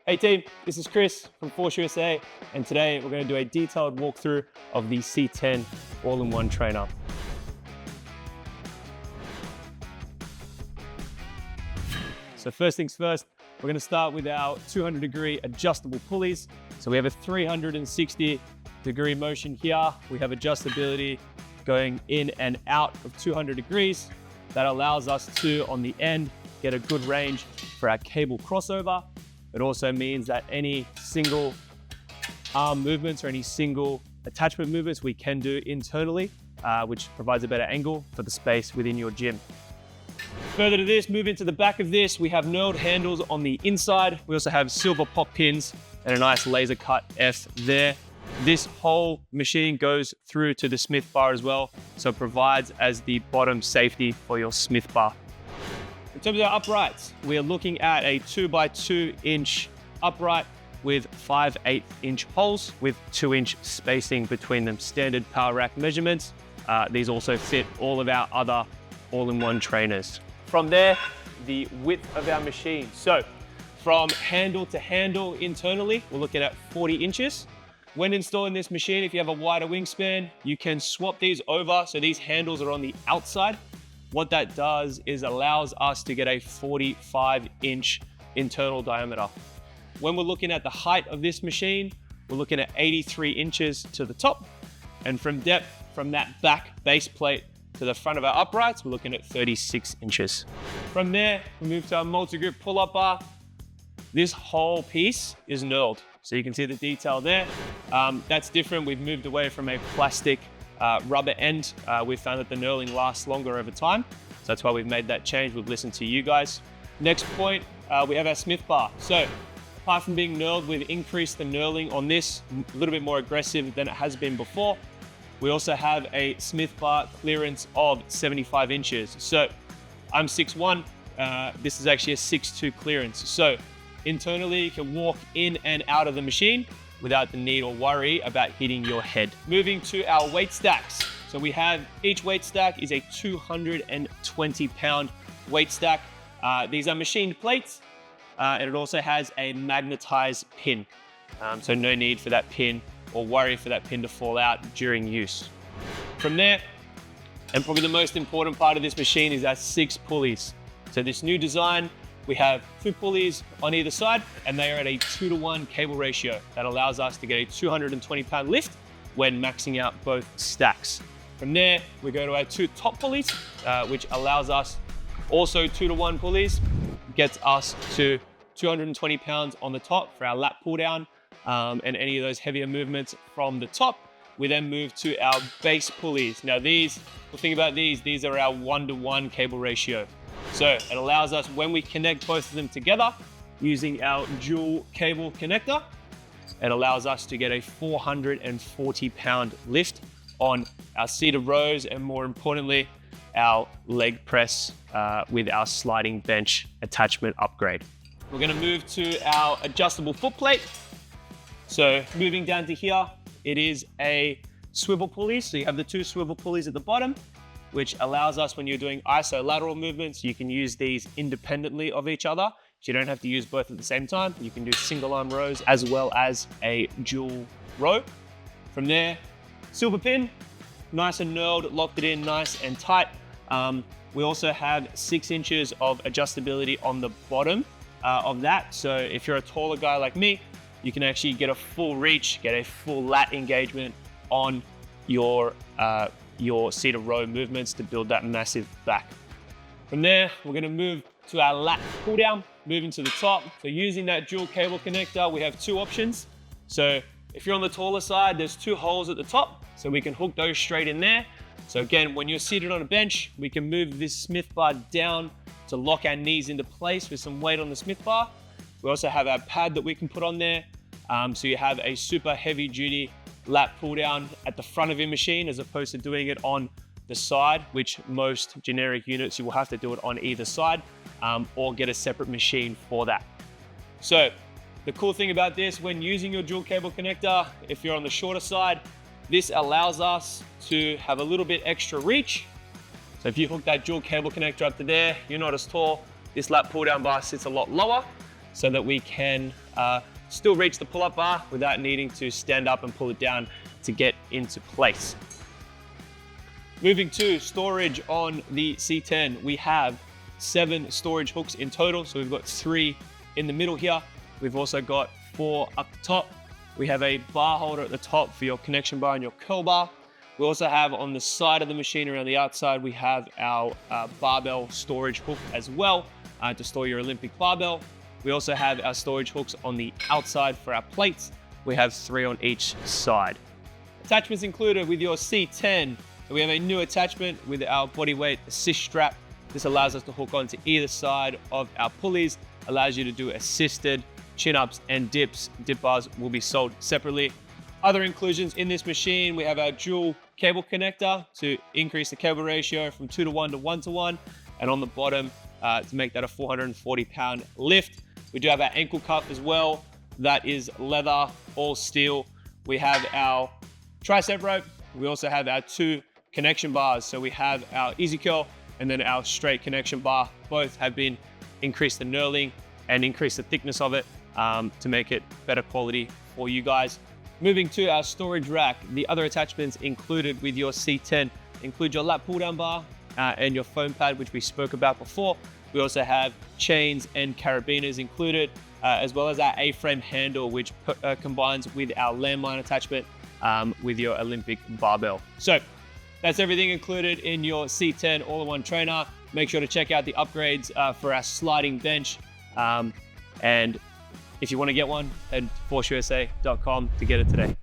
Hey team, this is Chris from Force USA, and today we're going to do a detailed walkthrough of the C10 all-in-one trainer. So first things first, we're going to start with our 200-degree adjustable pulleys. So we have a 360-degree motion here. We have adjustability going in and out of 200 degrees. That allows us to, on the end, get a good range for our cable crossover. It also means that any single arm movements or any single attachment movements we can do internally, which provides a better angle for the space within your gym. Further to this, move into the back of this, we have knurled handles on the inside. We also have silver pop pins and a nice laser cut F there. This whole machine goes through to the Smith bar as well, so it provides as the bottom safety for your Smith bar. In terms of our uprights, we are looking at a 2x2 inch upright with 5/8 inch holes with 2-inch spacing between them, standard power rack measurements. These also fit all of our other all-in-one trainers. From there, the width of our machine. So from handle to handle internally, we're looking at 40 inches. When installing this machine, if you have a wider wingspan, you can swap these over so these handles are on the outside. What that does is allows us to get a 45-inch internal diameter. When we're looking at the height of this machine, we're looking at 83 inches to the top. And from depth, from that back base plate to the front of our uprights, we're looking at 36 inches. From there, we move to our multi-grip pull-up bar. This whole piece is knurled. So you can see the detail there. That's different. We've moved away from a plastic rubber end. We've found that the knurling lasts longer over time. So that's why we've made that change. We've listened to you guys. Next point, we have our Smith bar. So apart from being knurled, we've increased the knurling on this, a little bit more aggressive than it has been before. We also have a Smith bar clearance of 75 inches. So I'm 6'1", this is actually a 6'2" clearance. So internally, you can walk in and out of the machine without the need or worry about hitting your head. Moving to our weight stacks. So we have, each weight stack is a 220-pound weight stack. These are machined plates, and it also has a magnetized pin. So no need for that pin or worry for that pin to fall out during use. From there, and probably the most important part of this machine is our 6 pulleys. So this new design, we have 2 pulleys on either side, and they are at a 2-to-1 cable ratio. That allows us to get a 220-pound lift when maxing out both stacks. From there, we go to our 2 top pulleys, which allows us also 2-to-1 pulleys, gets us to 220 pounds on the top for our lat pull down, and any of those heavier movements from the top. We then move to our base pulleys. Now these, the thing about these are our 1-to-1 cable ratio. So it allows us, when we connect both of them together using our dual cable connector, it allows us to get a 440-pound lift on our seated rows, and more importantly, our leg press with our sliding bench attachment upgrade. We're gonna move to our adjustable foot plate. So moving down to here, it is a swivel pulley. So you have the 2 swivel pulleys at the bottom, which allows us, when you're doing isolateral movements, you can use these independently of each other. So you don't have to use both at the same time. You can do single arm rows as well as a dual row. From there, silver pin, nice and knurled, locked it in nice and tight. We also have 6 inches of adjustability on the bottom of that. So if you're a taller guy like me, you can actually get a full reach, get a full lat engagement on your seated row movements to build that massive back. From there, we're gonna move to our lat pull down, moving to the top. So using that dual cable connector, we have 2 options. So if you're on the taller side, there's 2 holes at the top, so we can hook those straight in there. So again, when you're seated on a bench, we can move this Smith bar down to lock our knees into place with some weight on the Smith bar. We also have our pad that we can put on there. So you have a super heavy duty lat pull down at the front of your machine, as opposed to doing it on the side, which most generic units, you will have to do it on either side, or get a separate machine for that. So the cool thing about this, when using your dual cable connector, if you're on the shorter side, this allows us to have a little bit extra reach. So if you hook that dual cable connector up to there, you're not as tall. This lat pull down bar sits a lot lower, so that we can still reach the pull-up bar without needing to stand up and pull it down to get into place. Moving to storage on the C10, we have 7 storage hooks in total. So we've got 3 in the middle here. We've also got 4 up the top. We have a bar holder at the top for your connection bar and your curl bar. We also have on the side of the machine around the outside, we have our barbell storage hook as well to store your Olympic barbell. We also have our storage hooks on the outside for our plates. We have 3 on each side. Attachments included with your C10. We have a new attachment with our bodyweight assist strap. This allows us to hook onto either side of our pulleys, allows you to do assisted chin-ups and dips. Dip bars will be sold separately. Other inclusions in this machine, we have our dual cable connector to increase the cable ratio from 2:1 to 1:1. And on the bottom, to make that a 440-pound lift. We do have our ankle cuff as well. That is leather, all steel. We have our tricep rope. We also have our 2 connection bars. So we have our easy curl and then our straight connection bar. Both have been increased the knurling and increased the thickness of it to make it better quality for you guys. Moving to our storage rack, the other attachments included with your C10 include your lat pull down bar and your foam pad, which we spoke about before. We also have chains and carabiners included, as well as our A-frame handle, which combines with our landmine attachment with your Olympic barbell. So that's everything included in your C10 all-in-one trainer. Make sure to check out the upgrades for our sliding bench. And if you want to get one, head to ForceUSA.com to get it today.